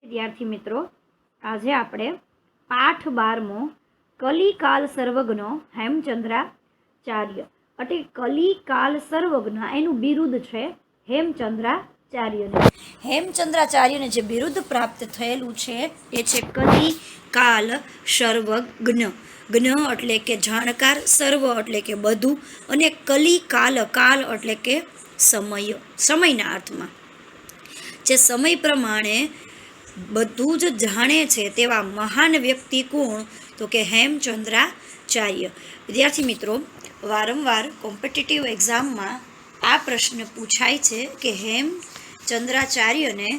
વિદ્યાર્થી મિત્રો, આજે આપણે પાઠ 12મો કલિકાલ સર્વજ્ઞ હેમચંદ્રાચાર્ય એટલે કલિકાલ સર્વજ્ઞ એનું બિરુદ છે હેમચંદ્રાચાર્યને. હેમચંદ્રાચાર્યને જે બિરુદ પ્રાપ્ત થયેલું છે એ છે કલિકાલ સર્વજ્ઞ. જ્ઞ એટલે કે જાણકાર, સર્વ એટલે કે બધું, અને કલિકાલ કાલ એટલે કે સમય, સમયના અર્થમાં. જે સમય પ્રમાણે બધું જ જાણે છે તેવા મહાન વ્યક્તિ કોણ? તો કે હેમચંદ્રાચાર્ય. વિદ્યાર્થી મિત્રો, વારંવાર કોમ્પિટિટિવ એક્ઝામમાં આ પ્રશ્ન પૂછાય છે કે હેમચંદ્રાચાર્યને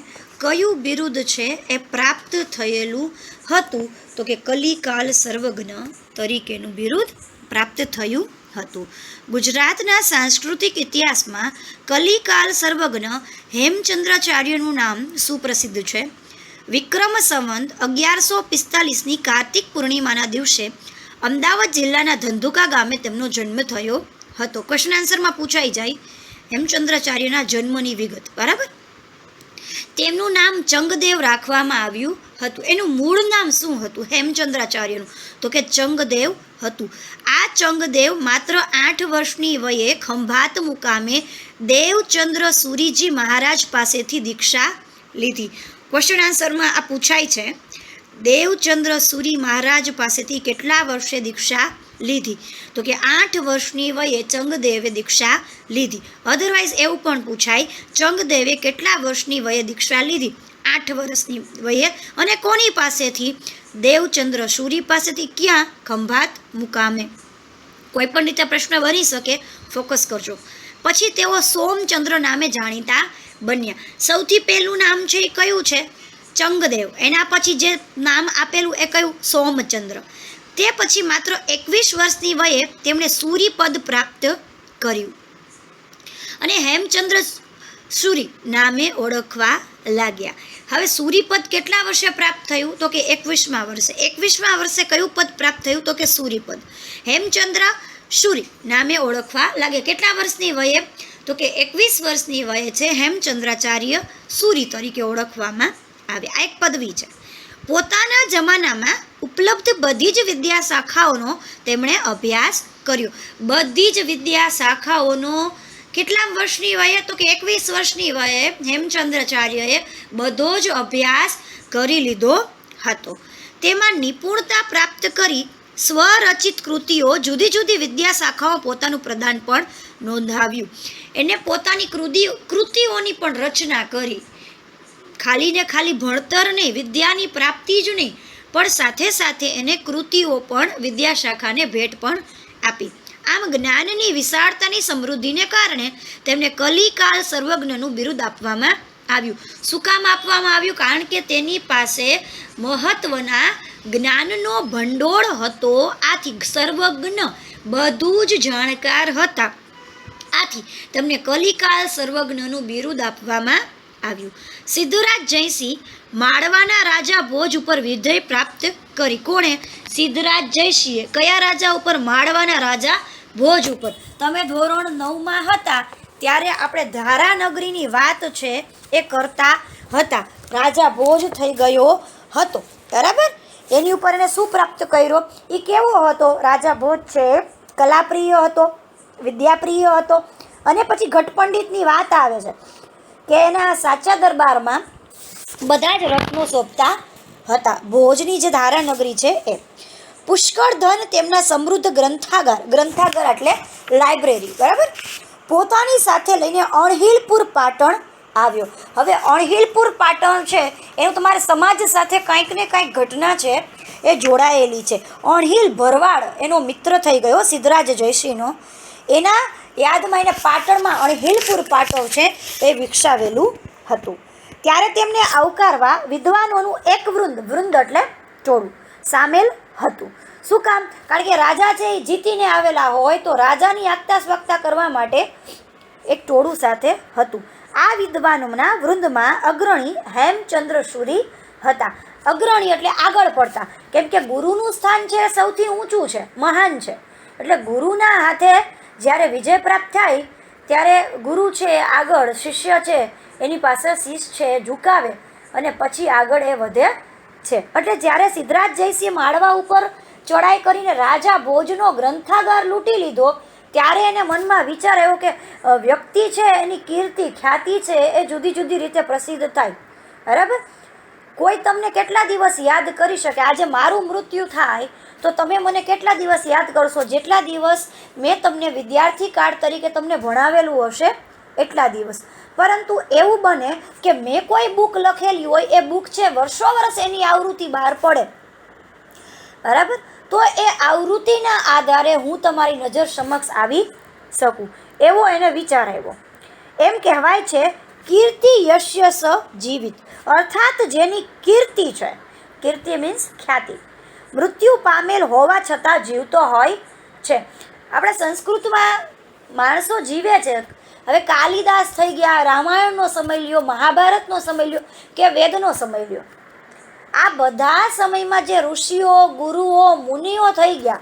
કયું બિરુદ છે એ પ્રાપ્ત થયેલું હતું? તો કે કલિકાલ સર્વજ્ઞ તરીકેનું બિરુદ પ્રાપ્ત થયું હતું. ગુજરાતના સાંસ્કૃતિક ઇતિહાસમાં કલિકાલ સર્વજ્ઞ હેમચંદ્રાચાર્યનું નામ સુપ્રસિદ્ધ છે. વિક્રમ સંવત 1145ની કાર્તિક પૂર્ણિમાના દિવસે અમદાવાદ જિલ્લાના ધંધુકા ગામે તેમનો જન્મ થયો હતો. ક્વેશ્ચન આન્સરમાં પૂછાઈ જાય હેમચંદ્રાચાર્યના જન્મની વિગત, બરાબર. તેમનું નામ ચંગદેવ રાખવામાં આવ્યું હતું. એનું મૂળ નામ શું હતું હેમચંદ્રાચાર્યનું? તો કે ચંગદેવ હતું. આ ચંગદેવ માત્ર 8 વર્ષની વયે ખંભાત મુકામે દેવચંદ્ર સુરીજી મહારાજ પાસેથી દીક્ષા લીધી. ક્વેશ્ચન આન્સરમાં આ પૂછાય છે દેવચંદ્ર સુરી મહારાજ પાસેથી કેટલા વર્ષે દીક્ષા લીધી? તો કે 8 વર્ષની વયે ચંગદેવે દીક્ષા લીધી. અધરવાઇઝ એવું પણ પૂછાય ચંગદેવે કેટલા વર્ષની વયે દીક્ષા લીધી? 8 વર્ષની વયે. અને કોની પાસેથી? દેવચંદ્ર સુરી પાસેથી. ક્યાં? ખંભાત મુકામે. કોઈ પણ રીતે પ્રશ્ન બની શકે, ફોકસ કરજો. પછી તેઓ સોમચંદ્ર નામે જાણીતા બન્યા. સૌથી પહેલું નામ છે એ કયું છે? ચંગદેવ. એના પછી જે નામ આપેલું એ કયું? સોમચંદ્ર. તે પછી માત્ર 21 વર્ષની વયે તેમણે સૂરીપદ પ્રાપ્ત કર્યું અને હેમચંદ્ર સુરી નામે ઓળખવા લાગ્યા. હવે સૂરીપદ કેટલા વર્ષે પ્રાપ્ત થયું? તો કે 21મા વર્ષે. 21મા વર્ષે કયું પદ પ્રાપ્ત થયું? તો કે સૂરીપદ. હેમચંદ્ર સુરી નામે ઓળખવા લાગ્યા. કેટલા વર્ષની વયે? તો કે 21 વર્ષની વયે છે હેમચંદ્રાચાર્ય સુરી તરીકે ઓળખવામાં આવ્યા. આ એક પદવી છે. પોતાના જમાનામાં ઉપલબ્ધ બધી જ વિદ્યા શાખાઓનો તેમણે અભ્યાસ કર્યો. બધી જ વિદ્યા શાખાઓનો કેટલા વર્ષની વયે? તો કે 21 વર્ષની વયે હેમચંદ્રાચાર્યએ બધો જ અભ્યાસ કરી લીધો હતો. તેમાં નિપુણતા પ્રાપ્ત કરી સ્વરચિત કૃતિઓ, જુદી જુદી વિદ્યા શાખાઓ પોતાનું પ્રદાન પણ નોંધાવ્યું. એને પોતાની કૃતિઓની પણ રચના કરી. ખાલી ને ખાલી ભણતર નહીં, વિદ્યાની પ્રાપ્તિ જ નહીં, પણ સાથે સાથે એને કૃતિઓ પણ વિદ્યા શાખાને ભેટ પણ આપી. આમ જ્ઞાનની વિશાળતાની સમૃદ્ધિને કારણે તેમને કલિકાલ સર્વજ્ઞનું બિરુદ આપવામાં આવ્યું. શું કામ આપવામાં આવ્યું? કારણ કે તેની પાસે મહત્વના જ્ઞાનનો ભંડોળ હતો. આથી સર્વજ્ઞ, બધું જ જાણકાર હતા. આથી તેમને કલિકાલ સર્વજ્ઞનું બિરુદ આપવામાં આવ્યું. સિદ્ધરાજ જયસિંહ માળવાના રાજા ભોજ ઉપર વિજય પ્રાપ્ત કરી. કોણે? સિદ્ધરાજ જયસિંહે. કયા રાજા ઉપર? માળવાના રાજા ભોજ ઉપર. તમે ધોરણ 9માં હતા ત્યારે આપણે ધારાનગરીની વાત છે એ કરતા હતા. રાજા ભોજ થઈ ગયો હતો, બરાબર. એની ઉપર એને શું પ્રાપ્ત કર્યો? એ કેવો હતો? રાજા ભોજ છે કલાપ્રિય હતો, વિદ્યાપ્રિય હતો. અને પછી ઘટપંડિતની વાત આવે છે કે એના સાચા દરબારમાં બધા જ રત્નો શોભતા હતા. ભોજની જે ધારાનગરી છે એ. પુષ્કળ ધન, તેમના સમૃદ્ધ ગ્રંથાગાર એટલે લાઇબ્રેરી, બરાબર, પોતાની સાથે લઈને અણહિલપુર પાટણ આવ્યો. હવે અણહિલપુર પાટણ છે એનું તમારે સમાજ સાથે કંઈક ને કંઈક ઘટના છે એ જોડાયેલી છે. અણહિલ ભરવાડ એનો મિત્ર થઈ ગયો સિદ્ધરાજ જયસિંહનો. એના યાદમાં એને પાટણમાં અણહિલપુર પાટણ છે એ વિકસાવેલું હતું. ત્યારે તેમને આવકારવા વિદ્વાનોનું એક વૃંદ એટલે ટોળું સામેલ હતું. શું કામ? કારણ કે રાજા છે એ જીતીને આવેલા હોય તો રાજાની આગતા સ્વાગતા કરવા માટે એક ટોળું સાથે હતું. આ વિદ્વાનોના વૃંદમાં અગ્રણી હેમચંદ્ર સુરી હતા. અગ્રણી એટલે આગળ પડતા, કેમ કે ગુરુનું સ્થાન છે એ સૌથી ઊંચું છે, મહાન છે. એટલે ગુરુના હાથે જ્યારે વિજય પ્રાપ્ત થાય ત્યારે ગુરુ છે આગળ, શિષ્ય છે એની પાસે શીશ છે ઝુકાવે અને પછી આગળ એ વધે છે. એટલે જ્યારે સિદ્ધરાજ જયસિંહે માળવા ઉપર ચડાઈ કરીને રાજા ભોજનો ગ્રંથાગાર લૂંટી લીધો, ત્યારે એને મનમાં વિચાર આવ્યો કે વ્યક્તિ છે એની કીર્તિ ખ્યાતિ છે એ જુદી જુદી રીતે પ્રસિદ્ધ થાય. બરાબર? કોઈ તમને કેટલા દિવસ યાદ કરી શકે? આજે મારું મૃત્યુ થાય તો તમે મને કેટલા દિવસ યાદ કરશો? જેટલા દિવસ મેં તમને વિદ્યાર્થી કાળ તરીકે તમને ભણાવેલું હશે એટલા દિવસ. પરંતુ એવું બને કે મેં કોઈ બુક લખેલી હોય, એ બુક છે વર્ષો વર્ષ એની આવૃત્તિ બહાર પડે, બરાબર, તો એ આવૃત્તિના આધારે હું તમારી નજર સમક્ષ આવી શકું, એવો એને વિચાર આવ્યો. એમ કહેવાય છે કીર્તિ યશ્ય સ જીવિત, અર્થાત જેની કીર્તિ છે, કીર્તિ મીન્સ ખ્યાતિ, મૃત્યુ પામેલ હોવા છતાં જીવતો હોય છે. આપણા સંસ્કૃતમાં માણસો જીવે છે. હવે કાલિદાસ થઈ ગયા, રામાયણનો સમય લ્યો, મહાભારતનો સમય લ્યો કે વેદનો સમય લ્યો, આ બધા સમયમાં જે ઋષિઓ, ગુરુઓ, મુનિઓ થઈ ગયા,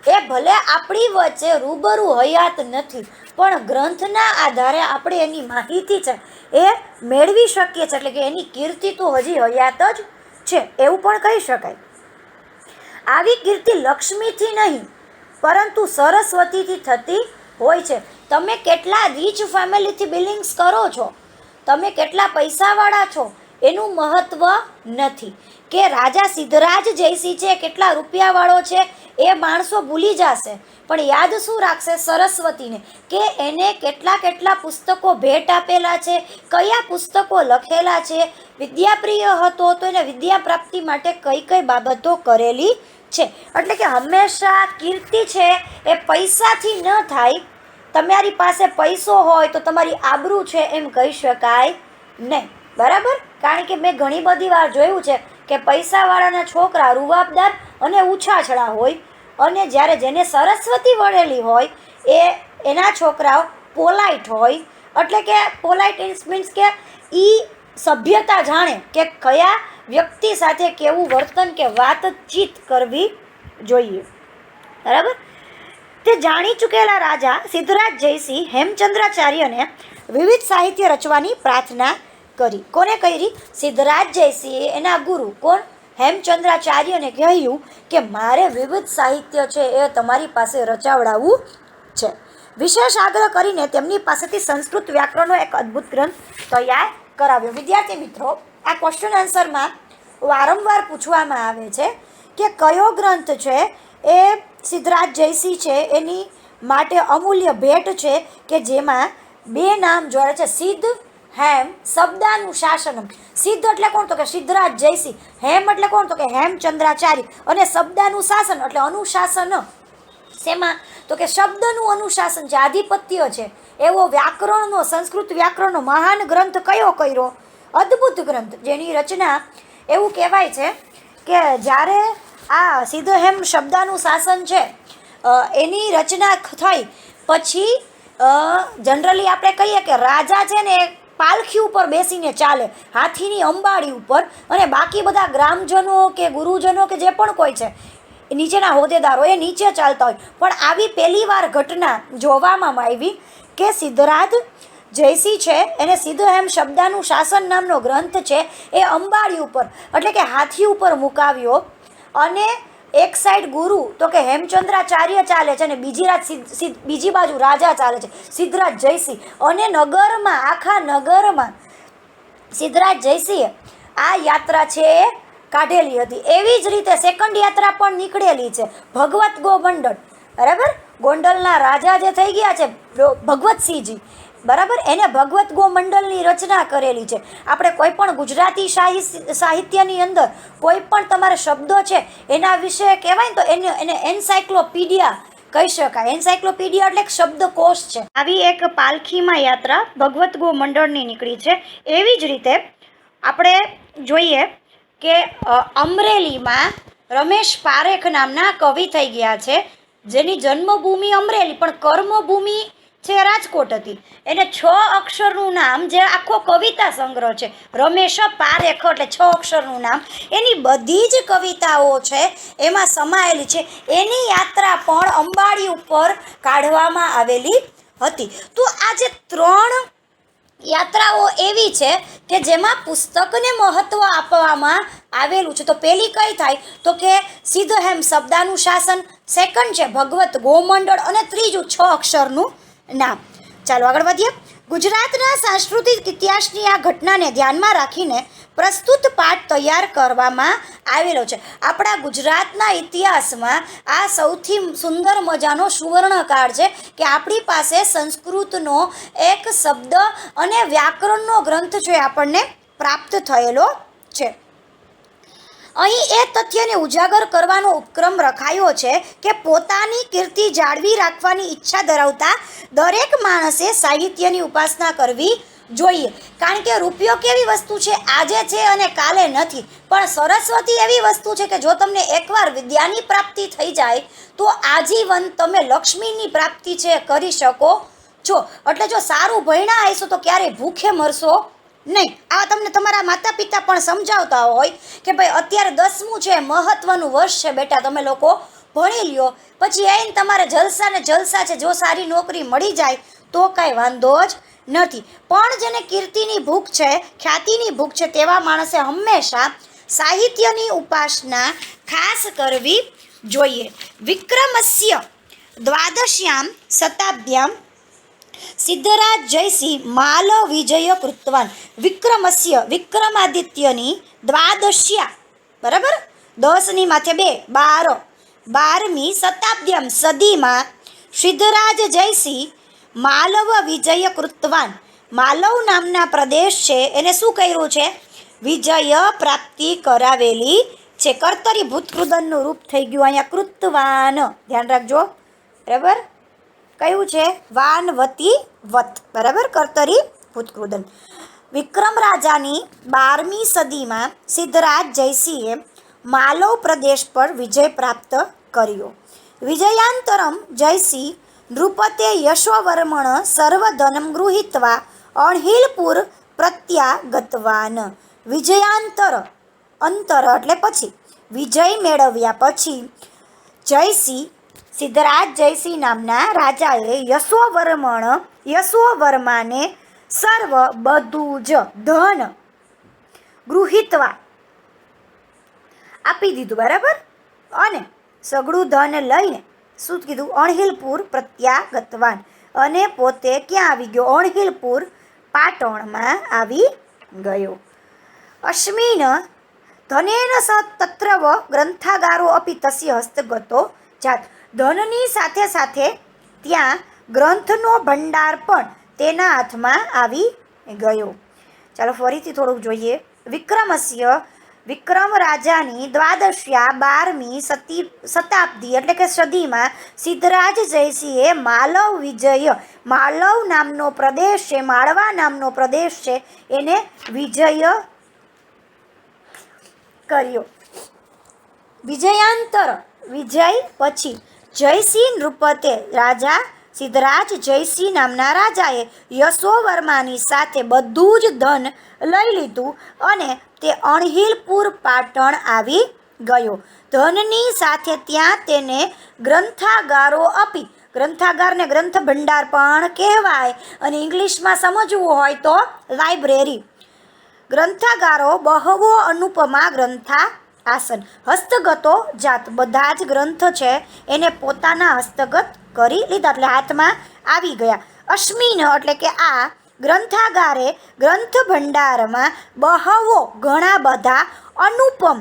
એ ભલે આપણી વચ્ચે રૂબરૂ હયાત નથી, પણ ગ્રંથના આધારે આપણે એની માહિતી છે એ મેળવી શકીએ છીએ. એટલે કે એની કીર્તિ તો હજી હયાત જ છે એવું પણ કહી શકાય. આવી કીર્તિ લક્ષ્મીથી નહીં પરંતુ સરસ્વતીથી થતી હોય છે. તમે કેટલા રીચ ફેમિલીથી બિલિંગ્સ કરો છો, તમે કેટલા પૈસાવાળા છો, એનું મહત્ત્વ નથી. કે રાજા સિદ્ધરાજ જયસિંહ છે કેટલા રૂપિયાવાળો છે એ માણસો ભૂલી જશે, પણ યાદ શું રાખશે? સરસ્વતીને, કે એને કેટલા કેટલા પુસ્તકો ભેટ આપેલા છે, કયા પુસ્તકો લખેલા છે, વિદ્યાપ્રિય હતો તો એને વિદ્યા પ્રાપ્તિ માટે કઈ કઈ બાબતો કરેલી છે. એટલે કે હંમેશા કીર્તિ છે એ પૈસાથી ન થાય. તમારી પાસે પૈસો હોય તો તમારી આબરૂ છે એમ કહી શકાય નહીં, બરાબર? કારણ કે મેં ઘણી બધી વાર જોયું છે કે પૈસાવાળાના છોકરા રૂવાબદાર અને ઉછાછડા હોય, અને જ્યારે જેને સરસ્વતી વળેલી હોય એના છોકરાઓ પોલાઇટ હોય. એટલે કે પોલાઇટ મીન્સ કે એ સભ્યતા જાણે કે કયા વ્યક્તિ સાથે કેવું વર્તન કે વાતચીત કરવી જોઈએ, બરાબર? તે જાણી ચૂકેલા રાજા સિદ્ધરાજ જયસિંહ હેમચંદ્રાચાર્યને વિવિધ સાહિત્ય રચવાની પ્રાર્થના કરી. કોને કરી? સિદ્ધરાજ જયસિંહે એના ગુરુ કોણ? હેમચંદ્રાચાર્યને કહ્યું કે મારે વિવિધ સાહિત્ય છે એ તમારી પાસે રચાવડાવવું છે. વિશેષ આગ્રહ કરીને તેમની પાસેથી સંસ્કૃત વ્યાકરણનો એક અદ્ભુત ગ્રંથ તૈયાર કરાવ્યો. વિદ્યાર્થી મિત્રો, આ ક્વેશ્ચન આન્સરમાં વારંવાર પૂછવામાં આવે છે કે કયો ગ્રંથ છે એ સિદ્ધરાજ જયસિંહ છે એની માટે અમૂલ્ય ભેટ છે કે જેમાં બે નામ જોડે છે, સિદ્ધ હેમ શબ્દાનુશાસનમ. સિદ્ધ એટલે કોણ? તો કે સિદ્ધરાજ જયસિંહ. હેમ એટલે કોણ? તો કે હેમચંદ્રાચાર્ય. અને શબ્દાનુશાસન એટલે અનુશાસન. શેમાં? તો કે શબ્દનું અનુશાસન છે, આધિપત્ય છે. એવો વ્યાકરણનો, સંસ્કૃત વ્યાકરણનો મહાન ગ્રંથ કયો કર્યો? અદ્ભુત ગ્રંથ, જેની રચના એવું કહેવાય છે કે જ્યારે આ સિદ્ધ હેમ શબ્દાનુશાસન છે એની રચના થઈ પછી જનરલી આપણે કહીએ કે રાજા છે ને પાલખી ઉપર બેસીને ચાલે, હાથીની અંબાડી ઉપર, અને બાકી બધા ગ્રામજનો કે ગુરુજનો કે જે પણ કોઈ છે નીચેના હોદ્દેદારો એ નીચે ચાલતા હોય. પણ આવી પહેલી વાર ઘટના જોવામાં આવી કે સિદ્ધરાજ જયસિંહ છે એને સિદ્ધ હેમ શબ્દાનુશાસન નામનો ગ્રંથ છે એ અંબાડી ઉપર એટલે કે હાથી ઉપર મુકાવ્યો, અને એક સાઈડ ગુરુ તો કે હેમચંદ્રાચાર્ય ચાલે છે અને બીજી બાજુ રાજા ચાલે છે સિદ્ધરાજ જયસિંહ. અને નગરમાં, આખા નગરમાં સિદ્ધરાજ જયસિંહે આ યાત્રા છે એ કાઢેલી હતી. એવી જ રીતે સેકન્ડ યાત્રા પણ નીકળેલી છે, ભગવત ગોમંડળ, બરાબર? ગોંડલના રાજા જે થઈ ગયા છે ભગવતસિંહજી, બરાબર, એને ભગવત ગોમંડળની રચના કરેલી છે. આપણે કોઈ પણ ગુજરાતી સાહિત્યની અંદર કોઈ પણ તમારે શબ્દો છે એના વિશે કહેવાય ને તો એને એન્સાઇક્લોપીડિયા કહી શકાય. એન્સાઇક્લોપીડિયા એટલે શબ્દકોશ છે. આવી એક પાલખીમાં યાત્રા ભગવત ગોમંડળની નીકળી છે. એવી જ રીતે આપણે જોઈએ કે અમરેલીમાં રમેશ પારેખ નામના કવિ થઈ ગયા છે, જેની જન્મભૂમિ અમરેલી પણ કર્મભૂમિ છે રાજકોટ હતી. એને 6 અક્ષરનું નામ, જે આખો કવિતા સંગ્રહ છે રમેશ પારેખ એટલે 6 અક્ષરનું નામ, એની બધી જ કવિતાઓ છે એમાં સમાયેલી છે. એની યાત્રા પણ અંબાડી ઉપર કાઢવામાં આવેલી હતી. તો આ જે 3 યાત્રાઓ એવી છે કે જેમાં પુસ્તકને મહત્ત્વ આપવામાં આવેલું છે. તો પહેલી કઈ થાય તો કે સિદ્ધહેમ શબ્દાનુશાસન, સેકન્ડ છે ભગવત ગોમંડળ અને ત્રીજું 6 અક્ષરનું નામ. ચાલો આગળ વધીએ. ગુજરાતના સાંસ્કૃતિક ઇતિહાસની આ ઘટનાને ધ્યાનમાં રાખીને પ્રસ્તુત પાઠ તૈયાર કરવામાં આવેલો છે. આપણા ગુજરાતના ઇતિહાસમાં આ સૌથી સુંદર મજાનો સુવર્ણકાળ છે કે આપણી પાસે સંસ્કૃતનો એક શબ્દ અને વ્યાકરણનો ગ્રંથ છે આપણને પ્રાપ્ત થયેલો છે. અહીં એ તથ્યને ઉજાગર કરવાનો ઉપક્રમ રખાયો છે કે પોતાની કીર્તિ જાળવી રાખવાની ઈચ્છા ધરાવતા દરેક માણસે સાહિત્યની ઉપાસના કરવી જોઈએ. કારણ કે રૂપિયો કેવી વસ્તુ છે, આજે છે અને કાલે નથી. પણ સરસ્વતી એવી વસ્તુ છે કે જો તમને એકવાર વિદ્યાની પ્રાપ્તિ થઈ જાય તો આજીવન તમે લક્ષ્મીની પ્રાપ્તિ છે કરી શકો છો. એટલે જો સારું ભણ્યા હશો તો ક્યારેય ભૂખે મરશો નહીં. આ તમને તમારા માતા પિતા પણ સમજાવતા હોય કે ભાઈ અત્યારે 10મું છે, મહત્વનું વર્ષ છે બેટા, તમે લોકો ભણી લ્યો, પછી આવીને તમારે જલસા ને જલસા છે. જો સારી નોકરી મળી જાય તો કાંઈ વાંધો જ નથી. પણ જેને કીર્તિની ભૂખ છે, ખ્યાતિની ભૂખ છે, તેવા માણસે હંમેશા સાહિત્યની ઉપાસના ખાસ કરવી જોઈએ. વિક્રમસ્ય દ્વાદશ્યામ શતાબ્દ્યામ સિદ્ધરાજ જયસિંહ માલ વિજય કૃતવાન. વિક્રમસ્ય વિક્રમાદિત્યની દ્વાદશ્યા બરાબર 10ની માથે 2 12મી શતાબ્દ્યમ સદીમાં સિદ્ધરાજ જયસિંહ માલવ વિજય કૃતવાન. માલવ નામના પ્રદેશ છે એને શું કર્યું છે? વિજય પ્રાપ્તિ કરાવેલી છે. કર્તરી ભૂતકૃદનનું રૂપ થઈ ગયું અહીંયા કૃતવાન, ધ્યાન રાખજો બરાબર. કયું છે? વાનવતી વત બરાબર, કર્તરી ભૂતકૃદન. વિક્રમ રાજાની 12મી સદીમાં સિદ્ધરાજ જયસિંહે માલવ પ્રદેશ પર વિજય પ્રાપ્ત કર્યો. વિજયાંતરમ જયસિંહ નૃપતે યશોવર્મણ સર્વધનમ ગૃહીત્વા અણહિલપુર પ્રત્યાગતવાન. વિજયાંતર, અંતર એટલે પછી, વિજય મેળવ્યા પછી જયસિંહ સિદ્ધરાજ જયસિંહ નામના રાજાએ યશોવર્માને સર્વ બધું જ ધન ગૃહીત્વા આપી દીધું બરાબર. અને સગળું ધન લઈને શું કીધું? અણહિલપુર પ્રત્યાગતવાન. અને પોતે ક્યાં આવી ગયો? અણહિલપુર પાટણમાં આવી ગયો. અસ્મિન ધનેન સ તત્રવ ગ્રંથાગારો અપી તસ્ય હસ્તગતો જાત. ધનની સાથે સાથે ત્યાં ગ્રંથનો ભંડાર પણ તેના હાથમાં આવી ગયો. ચાલો ફરીથી થોડુંક જોઈએ. વિક્રમસ્ય વિક્રમ રાજાની દ્વાદશ્યા 12મી શતાબ્દી એટલે કે સદીમાં સિદ્ધરાજ જયસિંહે માલવ વિજય, માલવ નામનો પ્રદેશ છે, માળવા નામનો પ્રદેશ છે, એને વિજય કર્યો. વિજયાંતર વિજય પછી જયસિંહ નૃપતે રાજા સિદ્ધરાજ જયસિંહ નામના રાજાએ યશોવર્માની સાથે બધું જ ધન લઈ લીધું અને તે અણહિલપુર પાટણ આવી ગયો. ધનની સાથે ત્યાં તેને ગ્રંથાગારો આપી. ગ્રંથાગારને ગ્રંથ ભંડાર પણ કહેવાય અને ઇંગ્લિશમાં સમજવું હોય તો લાઇબ્રેરી. ગ્રંથાગારો બહવો અનુપમા ગ્રંથા આસન. હસ્તગતો જાત, બધા જ ગ્રંથ છે એને પોતાના હસ્તગત કરી લીધા એટલે હાથમાં આવી ગયા. અસ્મિન એટલે કે આ ગ્રંથાગારે ગ્રંથ ભંડારમાં બહવો ઘણા બધા અનુપમ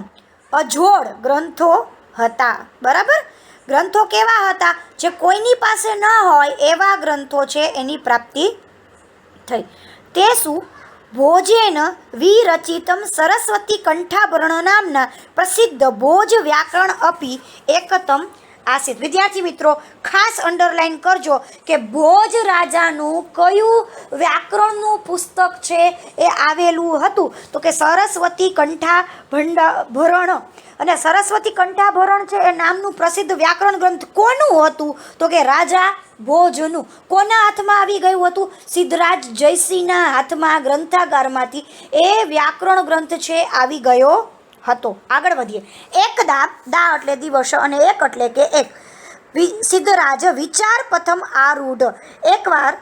અજોડ ગ્રંથો હતા બરાબર. ગ્રંથો કેવા હતા? જે કોઈની પાસે ન હોય એવા ગ્રંથો છે એની પ્રાપ્તિ થઈ. તે શું? ભોજેન વિરચિતમ સરસ્વતી કંઠાભરણ નામના પ્રસિદ્ધ ભોજ વ્યાકરણ અપી એકતમ આસિત. વિદ્યાર્થી મિત્રો ખાસ અંડરલાઈન કરજો કે ભોજ રાજાનું કયું વ્યાકરણનું પુસ્તક છે એ આવેલું હતું તો કે સરસ્વતી કંઠાભરણ. અને સરસ્વતી કંઠાભરણ છે એ નામનું પ્રસિદ્ધ વ્યાકરણ ગ્રંથ કોનું હતું તો કે રાજા ભોજનું. કોના હાથમાં આવી ગયું હતું? સિદ્ધરાજ જયસિંહના હાથમાં ગ્રંથાગારમાંથી એ વ્યાકરણ ગ્રંથ છે આવી ગયો હતો. આગળ વધીએ. એકદા, દા એટલે દિવસ અને એક એટલે કે એક. સિદ્ધરાજ વિચાર પ્રથમ આરૂઢ. એકવાર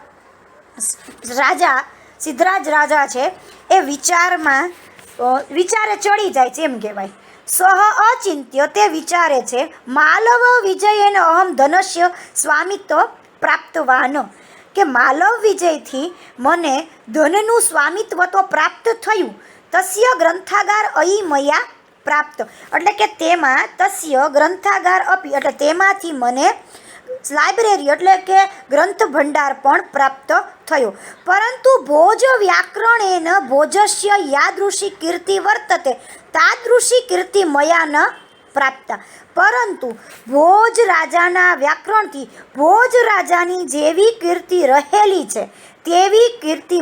રાજા સિદ્ધરાજ રાજા છે એ વિચારે ચડી જાય છે એમ કહેવાય. સહ અચિંત્ય તે વિચારે છે માલવ વિજયેન અહમ ધનસ્ય સ્વામિત્વ પ્રાપ્તવાન, કે માલવ વિજયથી મને ધનનું સ્વામિત્વ તો પ્રાપ્ત થયું. તસ્ય ગ્રંથાગાર અયી મયા પ્રાપ્ત, એટલે કે તેમાં તસ્ય ગ્રંથાગાર અપી, એટલે તેમાંથી મને લાઇબ્રેરી એટલે કે ગ્રંથ ભંડાર પણ પ્રાપ્ત થયો. પરંતુ ભોજ વ્યાકરણેન ભોજસ્ય યાદૃશી કીર્તિ વર્તતે તાદૃશી કીર્તિ મયા ન પ્રાપ્ત. પરંતુ ભોજ રાજાના વ્યાકરણથી ભોજ રાજાની જેવી કીર્તિ રહેલી છે તેવી કીર્તિ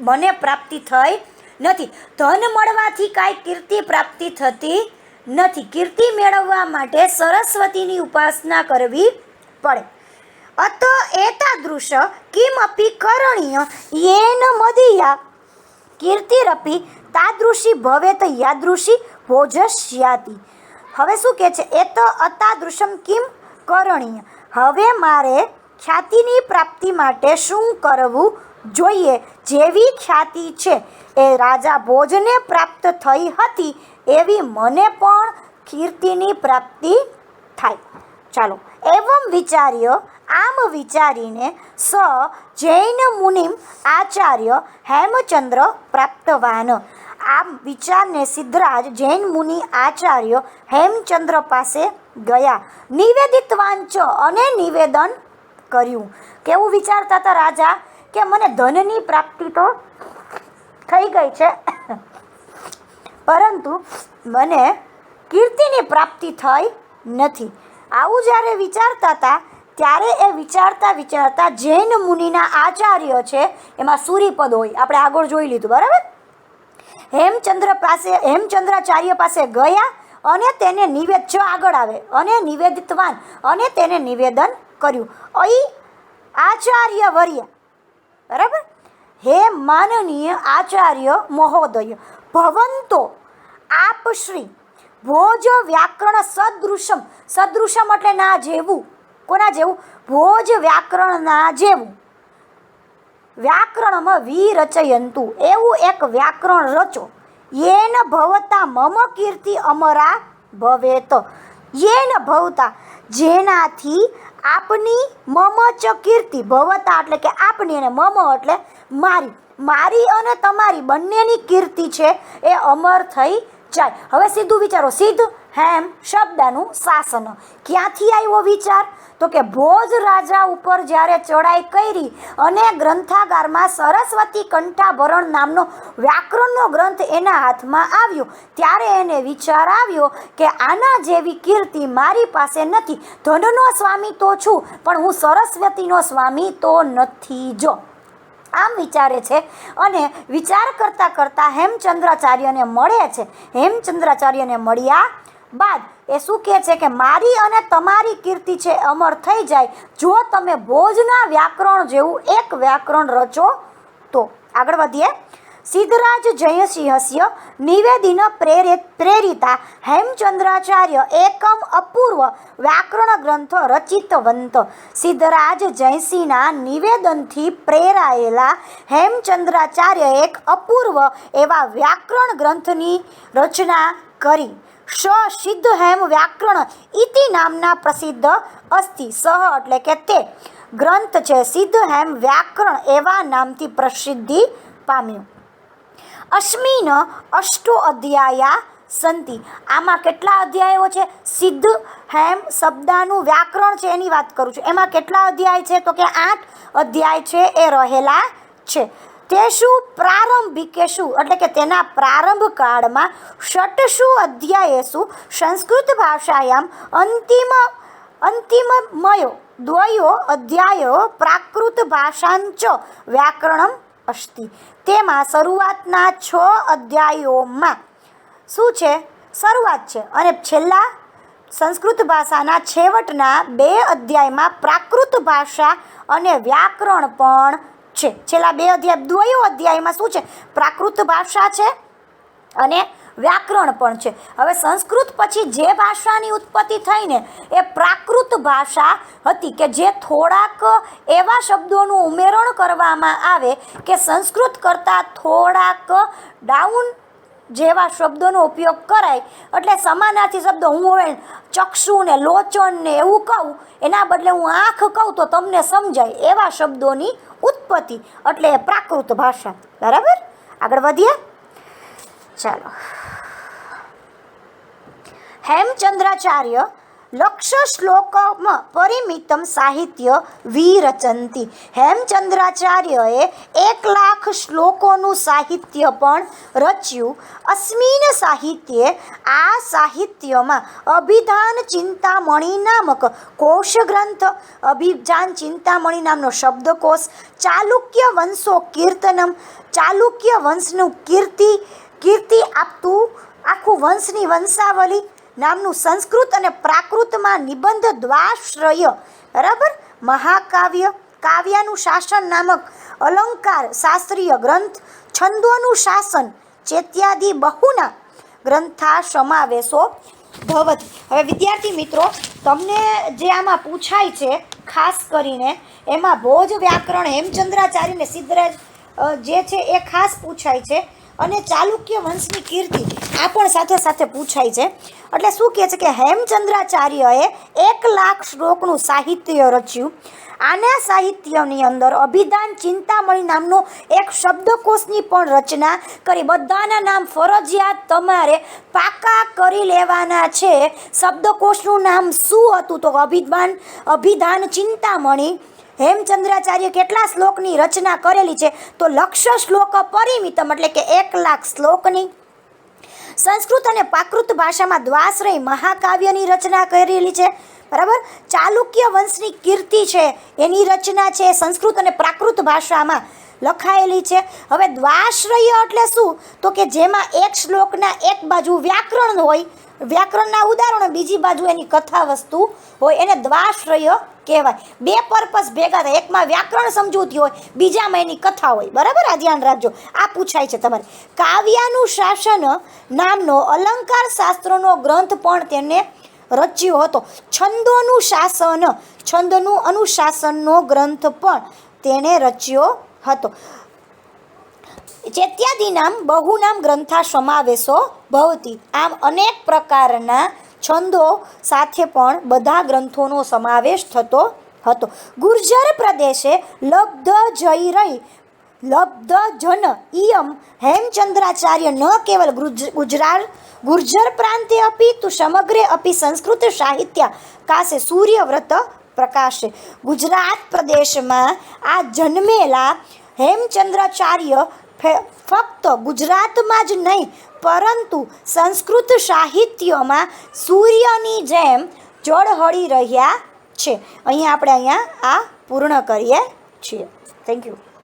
મને પ્રાપ્તિ થઈ નથી. ધન મળવાથી કાંઈ કીર્તિ પ્રાપ્તિ થતી નથી. કીર્તિ મેળવવા માટે સરસ્વતીની ઉપાસના કરવી પડે. અત એતાદૃશ કિમપી કરણીય યેન મદિયા કીર્તિરપી તાદૃશી ભવેત યાદૃશી ભોજસ્યાતિ. હવે શું કહે છે? અતાદૃશમ કિમ કરણીય, હવે મારે ખ્યાતિની પ્રાપ્તિ માટે શું કરવું જોઈએ? જેવી ખ્યાતિ છે એ રાજા ભોજને પ્રાપ્ત થઈ હતી એવી મને પણ કીર્તિની પ્રાપ્તિ થાય. ચાલો, એવમ વિચાર્ય, આમ વિચારીને સ જૈન મુનિમ આચાર્ય હેમચંદ્ર પ્રાપ્તવાન. આમ વિચારને સિદ્ધરાજ જૈન મુનિ આચાર્ય હેમચંદ્ર પાસે ગયા. નિવેદિતવાન ચ, અને નિવેદન કર્યું. કેવું વિચારતા હતા રાજા? કે મને ધનની પ્રાપ્તિ તો થઈ ગઈ છે પરંતુ મને કીર્તિની પ્રાપ્તિ થઈ નથી. આવું જ્યારે વિચારતા હતા ત્યારે એ વિચારતા જૈન મુનિના આચાર્ય છે એમાં સૂરીપદ હોય, આપણે આગળ જોઈ લીધું બરાબર. હેમચંદ્રાચાર્ય પાસે ગયા અને તેને આગળ આવે અને નિવેદિતવાન, અને તેને નિવેદન કર્યું. અહીં આચાર્ય વર્ય, બરાબર. હે માનનીય આચાર્ય મહોદય, ભવંતો આપ શ્રી ભોજ વ્યાકરણ સદૃશમ, સદૃશમ એટલે ના જેવું. કોના જેવું? ભોજ વ્યાકરણના જેવું. વ્યાકરણમાં વિરચયંતુ, એવું એક વ્યાકરણ રચો. યેન ભવતા મમ કીર્તિ અમરા ભવેત. યેન ભવતા, જેનાથી આપની, મમ ચ કીર્તિ, ભવતા એટલે કે આપની, અને મમ એટલે મારી અને તમારી બંનેની કીર્તિ છે એ અમર થઈ જાય. હવે સીધું વિચારો, સિદ્ધ હેમ શબ્દનું શાસન ક્યાંથી આવ્યો વિચાર? તો કે ભોજ રાજા ઉપર જ્યારે ચડાઈ કરી અને ગ્રંથાગારમાં સરસ્વતી કંઠાભરણ નામનો વ્યાકરણનો ગ્રંથ એના હાથમાં આવ્યો ત્યારે એને વિચાર આવ્યો કે આના જેવી કીર્તિ મારી પાસે નથી. ધનનો સ્વામી તો છું પણ હું સરસ્વતીનો સ્વામી તો નથી. જો આમ વિચારે છે અને વિચાર કરતાં હેમચંદ્રાચાર્યને મળે છે. હેમચંદ્રાચાર્યને મળ્યા બાદ એ શું કહે છે કે મારી અને તમારી કીર્તિ છે અમર થઈ જાય જો તમે ભોજના વ્યાકરણ જેવું એક વ્યાકરણ રચો તો. આગળ વધીએ. સિદ્ધરાજ જયસિંહસ્ય નિવેદિન પ્રેરિતા હેમચંદ્રાચાર્ય એકમ અપૂર્વ વ્યાકરણ ગ્રંથ રચિતવંત. સિદ્ધરાજ જયસિંહના નિવેદનથી પ્રેરાયેલા હેમચંદ્રાચાર્ય એક અપૂર્વ એવા વ્યાકરણ ગ્રંથની રચના કરી. સિદ્ધ હેમ વ્યાકરણ ઇતિ નામના પ્રસિદ્ધ અસ્તિ. સહ એટલે કે તે ગ્રંથ છે સિદ્ધ હેમ વ્યાકરણ એવા નામથી પ્રસિદ્ધિ પામ્યું. અસ્મિન અષ્ટો અધ્યાયા સંતિ. આમાં કેટલા અધ્યાયો છે? સિદ્ધ હેમ શબ્દાનું વ્યાકરણ છે એની વાત કરું છું. એમાં કેટલા અધ્યાય છે? તો કે 8 અધ્યાય છે એ રહેલા છે. તે શું પ્રારંભિકેશુ એટલે કે તેના પ્રારંભ કાળમાં ષટસુ અધ્યાયેષુ સંસ્કૃત ભાષાયામ અંતિમમયો દ્વયો અધ્યાયો પ્રાકૃત ભાષાંચ વ્યાકરણમ અસ્તિ. તેમાં શરૂઆતના 6 અધ્યાયોમાં શું છે? શરૂઆત છે અને છેલ્લા સંસ્કૃત ભાષાના છેવટના 2 અધ્યાયમાં પ્રાકૃત ભાષા અને વ્યાકરણ પણ છે. છેલ્લા 2 અધ્યાય દ્વયો અધ્યાયમાં શું છે? પ્રાકૃત ભાષા છે અને વ્યાકરણ પણ છે. હવે સંસ્કૃત પછી જે ભાષાની ઉત્પત્તિ થઈ ને એ પ્રાકૃત ભાષા હતી, કે જે થોડાક એવા શબ્દોનું ઉમેરણ કરવામાં આવે કે સંસ્કૃત કરતાં થોડાક ડાઉન જેવા શબ્દોનો ઉપયોગ કરાય. એટલે સમાનાર્થી શબ્દો હું હવે ચક્ષુ ને લોચન ને એવું કહું, એના બદલે હું આંખ કહું તો તમને સમજાય એવા શબ્દોની ઉત્પત્તિ, એટલે પ્રાકૃત ભાષા. બરાબર, આગળ વધીએ. ચાલો, હેમચંદ્રાચાર્ય લક્ષ શ્લોકમાં પરિમિતમ સાહિત્ય વિરચંતી. હેમચંદ્રાચાર્યએ 1,00,000 શ્લોકોનું સાહિત્ય પણ રચ્યું. અસ્મિન સાહિત્યે, આ સાહિત્યમાં અભિધાન ચિંતામણી નામક કોશ ગ્રંથ, અભિધાન ચિંતામણી નામનો શબ્દકોશ, ચાલુક્ય વંશો કીર્તનમ, ચાલુક્ય વંશનું કીર્તિ આપતું આખું વંશની વંશાવલી નામનું સંસ્કૃત અને પ્રાકૃતમાં નિબંધ દ્વાશ્રય, બરાબર, મહાકાવ્ય, કાવ્યાનું શાસન નામક અલંકાર શાસ્ત્રીય ગ્રંથ, છંદોનું શાસન ચેત્યાદિ બહુના ગ્રંથા સમાવેશો ભવતી. હવે વિદ્યાર્થી મિત્રો, તમને જે આમાં પૂછાય છે ખાસ કરીને એમાં ભોજ વ્યાકરણ હેમચંદ્રાચાર્યને સિદ્ધરાજ જે છે એ ખાસ પૂછાય છે, અને ચાલુક્ય વંશની કીર્તિ આ પણ સાથે સાથે પૂછાય છે. એટલે શું કહે છે કે હેમચંદ્રાચાર્યએ 1,00,000 શ્લોકનું સાહિત્ય રચ્યું. આના સાહિત્યની અંદર અભિધાન ચિંતામણી નામનો એક શબ્દકોશની પણ રચના કરી. બધાના નામ ફરજિયાત તમારે પાકા કરી લેવાના છે. શબ્દકોશનું નામ શું હતું? તો અભિધાન ચિંતામણી. હેમચંદ્રાચાર્ય કેટલા શ્લોકની રચના કરેલી છે? તો લક્ષ શ્લોક પરિમિતમ, એટલે કે 1,00,000 શ્લોકની. સંસ્કૃત અને પ્રાકૃત ભાષામાં દ્વાશ્રય મહાકાવ્યની રચના કરેલી છે. બરાબર, ચાલુક્ય વંશની કીર્તિ છે એની રચના છે સંસ્કૃત અને પ્રાકૃત ભાષામાં લખાયેલી છે. હવે દ્વાશ્રય એટલે શું? તો કે જેમાં એક શ્લોકના એક બાજુ વ્યાકરણ હોય, વ્યાકરણના ઉદાહરણો, બીજી બાજુ એની કથા વસ્તુ હોય, એને દ્વાશ્રય કહેવાય. બે પર્પસ ભેગા થાય, એકમાં વ્યાકરણ સમજૂતી હોય, બીજામાં એની કથા હોય. બરાબર, આ ધ્યાન રાખજો, આ પૂછાય છે તમારે. કાવ્યાનું શાસન નામનો અલંકાર શાસ્ત્રનો ગ્રંથ પણ તેને રચ્યો હતો. છંદોનું શાસન, છંદનું અનુશાસનનો ગ્રંથ પણ તેણે રચ્યો હતો. ચેત્યાદિનામ બહુનામ ગ્રંથા સમાવેશો ભવતી. આમ અનેક પ્રકારના છંદો સાથે પણ બધા ગ્રંથોનો સમાવેશ થતો હતો. ગુર્જર પ્રદેશે લબ્ધજન ઇયમ હેમચંદ્રાચાર્ય ન કેવલ ગુર્જર પ્રાંતે અપી તુ સમગ્રે અપી સંસ્કૃત સાહિત્ય કાશે સૂર્યવ્રત પ્રકાશે. ગુજરાત પ્રદેશમાં આ જન્મેલા હેમચંદ્રાચાર્ય ફક્ત ગુજરાતમાં જ નહીં પરંતુ સંસ્કૃત સાહિત્યમાં સૂર્યની જેમ ઝળહળી રહ્યા છે. અહીંયા આ પૂર્ણ કરીએ છીએ. Thank you.